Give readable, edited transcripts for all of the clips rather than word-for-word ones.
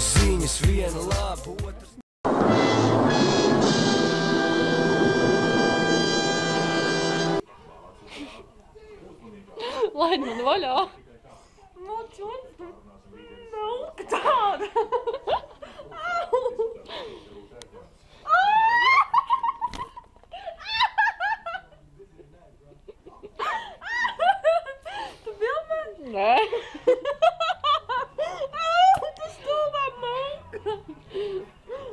Divas ziņas, viena laba, otrs. Laid man vaļā. Nav tāda. Tu filmē? Nē. Tu stulbā manka.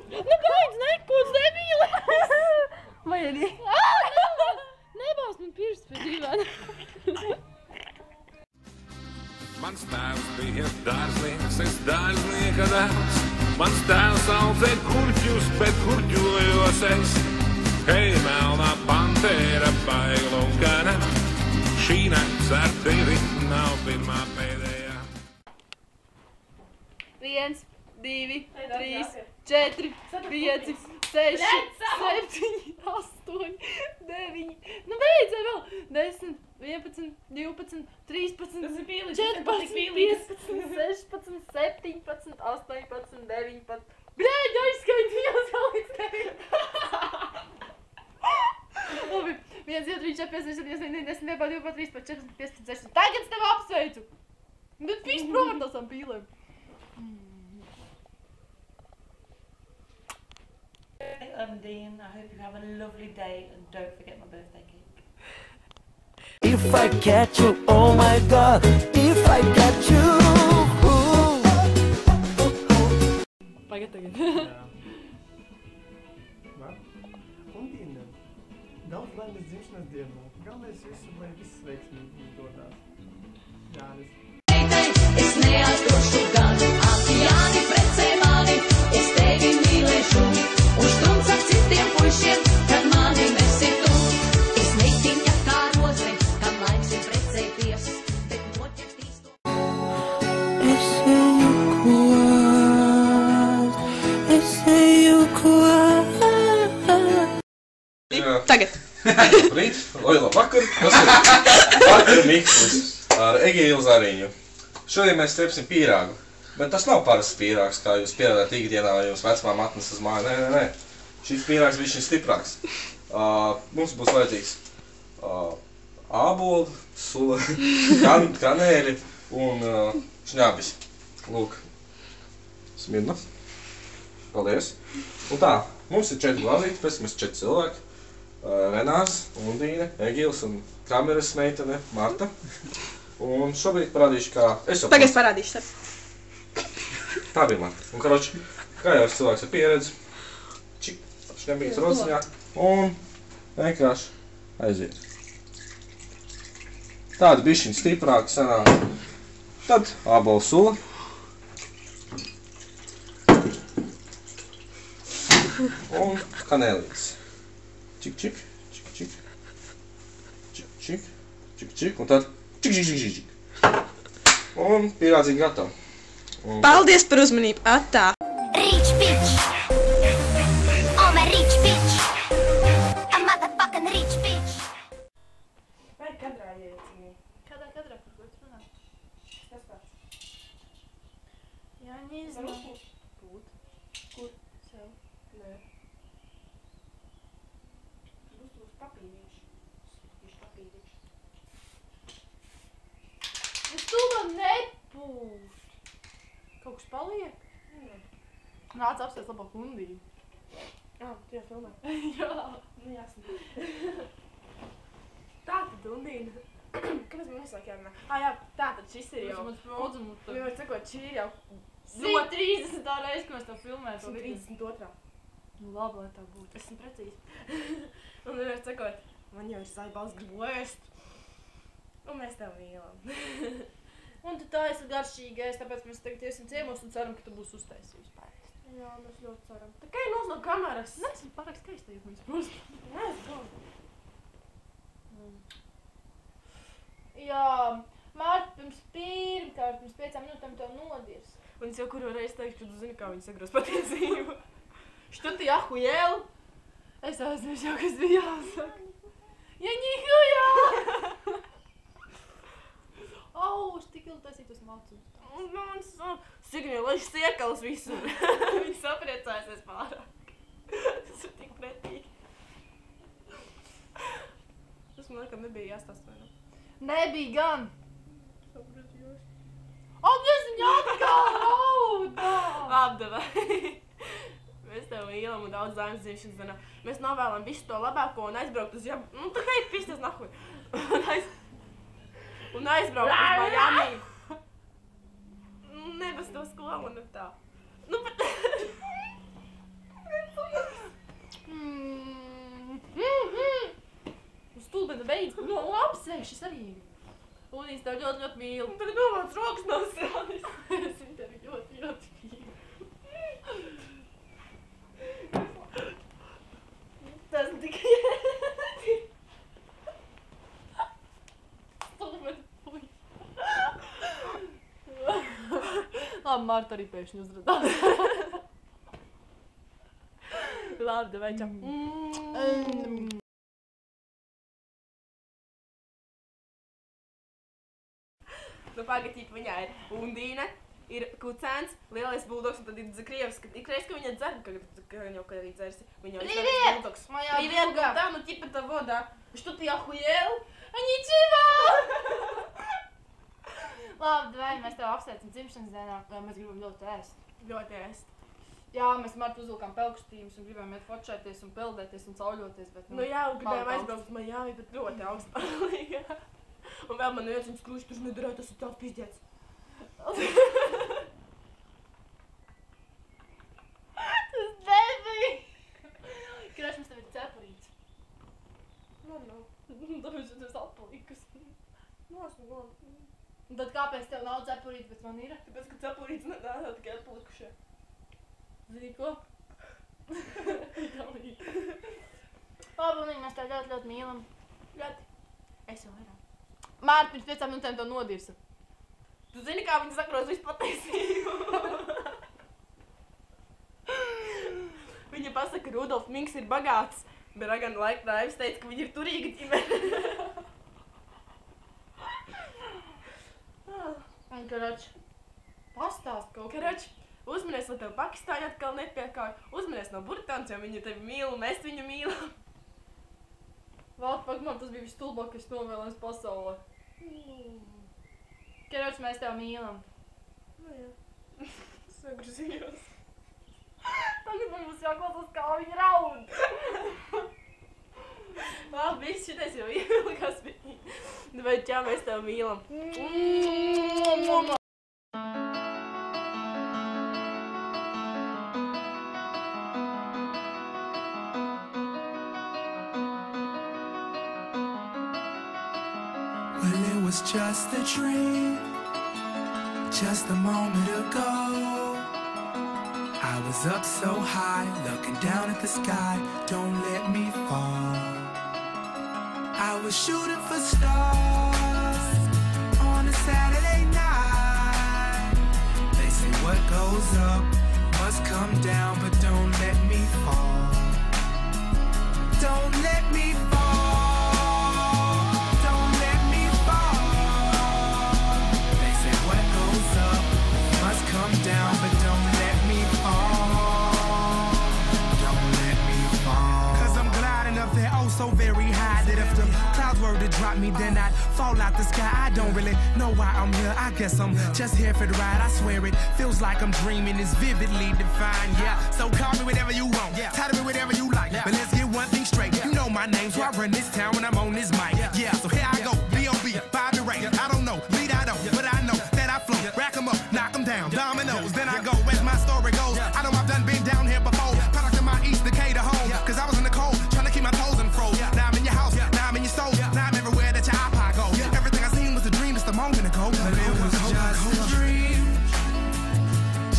Nu kāds nekods debīlis. Vai arī? Nebāz man pirks pie dīvaina. Mans tēvs bija dārznieks, es dārznieka dēls. Mans tēvs audzē kurķus, bet kurķojos es. Hei, melnā pantēra, baila un gana. Šī nakts ar tevi nav pirmā pēdējā. 1, 2, 3, 4, 5, 6, 7, 8, 9. Nu beidzē vēl. 10, 11, 12, 13, 14, 15, 16, 17, 18, 19. Bļēģi, aizskaitījos vēl līdz 9. Labi, 1, 2, 3, 4, 5, 6, 7, 8, 9, 10, 11, 12, 13, 14, 15, 16. Tagad es tevi apsveicu. Bet pīšt prom ar tām pīlēm. Undine, I hope you have a lovely day and don't forget my birthday cake. If I catch you, oh my God, if I catch you. Pagad tagad. Undine, daudz laimes dzimšanas dienā. Galvenais visu, lai viss veiksmīgi dodās. Jānis. Es neatdošu gan, Jāni precē mani, es tevi mīlēšu. Uz trunca citiem puišiem, kad mani nesi tu. Es meitiņa kā roze, kad laiks ir precēties, bet noķertīs to. Es eju klāt. Tagad. Labrīt, labvakar, tas ir vakar Mikls ar Egīlu Zariņu. Šodien mēs stepsim pīrāgu, bet tas nav parasts pīrāgs, kā jūs pierādāt ikdienā, vai jums vecmām atnes uz māju. Nē. Šis pīrāgs bija šis stiprāks. Mums būs vajadzīgs ābolu, sula, kanēļi un šņabis. Lūk, smirna. Paldies. Un tā, mums ir 4 glāzīti, pēc mēs 4 cilvēki. Renārs, Undīne, Egils un kameras meitene Marta. Un šobrīd parādīšu, kā es jau... Tagad parādīšu tev. Tā bija Marta. Un, karoči, kā jau cilvēks ar pieredzi, čik, šņabīts rociņā un vienkārši aiziet. Tāda bišķiņa stiprāka sanāk. Tad ābolu sula. Un kanēlītes. Čik, čik, čik, čik, čik, čik, čik, čik, un tad čik, čik, čik, čik. Un pīrādziņa gatava. Paldies par uzmanību, atā! Rich bitch. I'm a rich bitch. A motherfucking rich bitch. Vai kadrā iecīnī? Kādā kadrā par ko tu runā? Tas pats. Jā, nezinu. Būt. Kur? Sev. Nē. Būs papīrīši. Viņš papīrīši. Es tūlīt nepūst. Kaut kas paliek? Nē. Nāc apsties labāk Undīju. Tu jau filmē. Jā. Nu jāsnī. Tātad, Undīna. Kāpēc man vislāk jārunā? Jā, tātad šis ir jau... Man spraudzumu tu. Vienmēr sakot, šī ir jau... 130. reize, ko mēs to filmējam. 132. Nu labi, lai tā būtu. Esmu precīzi. Un vienmēr sakot, man jau ir saibals gribu ēst. Un mēs tev mīlam. Un tu tā esi garšīgais, tāpēc mēs tagad iesim ciemos un ceram, ka tu būsi uztaisījis pēc. Jā, mēs ļoti ceram. Tā kā ir nos no kameras. Nē, esmu pārāk skaista, ja mēs prost. Nē, es galvu. Jā, Mārta pirms 5 minūtēm tev nodirs. Un es jau kuru reizi teikšu, ka tu zini, kā viņi sagros patiesību. Что ты охуел? Es aizmirsu jau, kas bija jāsaka. Ja nihujā! Au, es tik filmu taisīt uz mācības. Sigņa, lai šis iekals visur. Viņi sapriecāsies pārāk. Tas ir tik pretīgi. Tas man laikam nebija jāstāst vai ne? Nebija gan! Sapratījos. Atnes viņa atkal raudā! Apdevai. Mēs tev mīlam un daudz zaimas dzīvšanas dienā. Mēs novēlam visu to labāko un aizbraukt uz Miami. Nu, tā kā ir pistas nahuj. Un aizbraukt uz Miami. Nebas to skolu un tā. Nu, bet... Stulbena beidz. No, apsēž, es arī. Lūdīs, tev ļoti, ļoti mīlu. Un tagad domāts rokas nav strādis. Es viņu tevi ļoti, ļoti mīlu. Tas tikai... Stulbena puiši. Labi, Marta arī pēkšņi uzradās. Labi, davai, čau. Nu, pagatīp, viņā ir Undīne, ir Kucēns, lielais buldogs, un tad ir Krievs. Ikreiz, ka viņa dzer, ka viņa jau arī dzersi. Viņa jau Привет! buldogs. Моя Привет, друга! да, ну типа того, да. Что ты охуел? Nичего! Labi, Dvaini, mēs tev apsveicam dzimšanas dienā, lai mēs gribam ļoti ēst. Ļoti ēst. Jā, mēs Martu uzvilkām pelkustījumus un gribējām iet fočēties un peldēties un cauļoties, bet... Nu jā, gribējām aizbraukt uz Miami, bet ļoti augsts palīga. Un vēl man viens viņas kruši, tur nedarēja, tas ir tāds pizdēts. Tas nebija! Kraš, mums tev ir cepurīts. Man nav. Tāpēc tu esi atpalīkus. Nu, esmu man. Un tad kāpēc tev nav cepurīts, bet man ir? Tāpēc, ka cepurīts nedārā tikai atpalikušie. Zini ko? Labi, un mēs tev ļoti, ļoti mīlam. Ļoti. Es jau vairāk. Mārta, pirms 5 minūtēm to nodirsa. Tu zini, kā viņi sakros visu patiesību? Viņa pasaka, ka Rudolf Minks ir bagāts, bet Ragana Laika Raivs teica, ka viņi ir turīga ģimene. Un, Karač, pastāst kaut ko. Karač, uzminies, lai tev Pakistāņi atkal nepiekāja. Uzminies no Burtāns, jo viņa tevi mīl un mēs viņu mīlam. Valda, pak, man tas bija visstulbākais novēlējums pasaulē. Karač, mēs tev mīlam. Nu jā. Sagruzījos. Tagad man būs jāklausās, kā viņi raud. Labi, viss šitais jau ievilkās viņa. Vai čau, mēs tev mīlam. Well, it was just a dream, just a moment ago. I was up so high, looking down at the sky, don't let me fall. I was shooting for stars on a Saturday night. They say what goes up must come down, but don't let me fall. Don't let me fall. Don't let me fall. They say what goes up must come down, but don't let me fall. Don't let me fall. 'Cause I'm gliding up there oh so very high that if the clouds were to drop me, then I'd fall out the sky. I don't really know why I'm here. I guess I'm just here for the ride. I swear it feels like I'm dreaming. It's vividly defined. Yeah, so call me whatever you want. Title me whatever you like. But let's get one thing straight. You know my name, so I run this town when I'm on this mic. Yeah, so here I go. B.O.B. Bobby Ray. I don't know, lead I don't, but I know that I flow. Rack 'em up, knock 'em down, dominoes. Then I go as my story goes. I know I've done been down here before. Product of my East Decatur home. 'Cause I was in the cold, trying to keep my toes in froze. Now I'm in your house, now I'm in your soul. Now I'm everywhere that your iPod go. Everything I seen was a dream just a moment ago. But it was just a dream,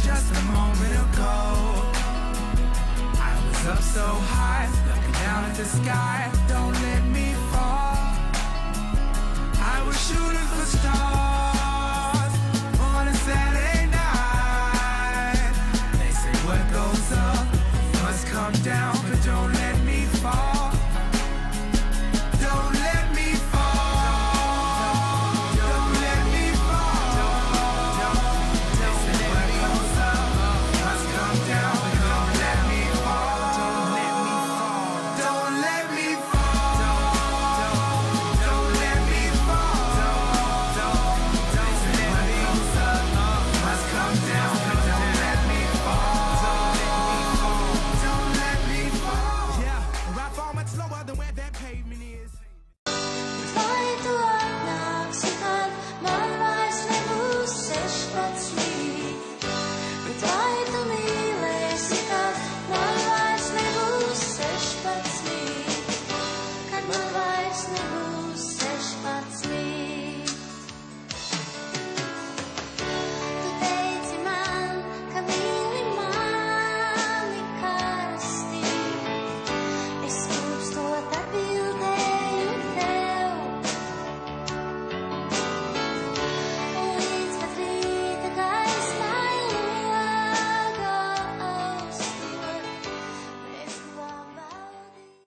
just a moment ago. I was up so high, looking down at the sky. Don't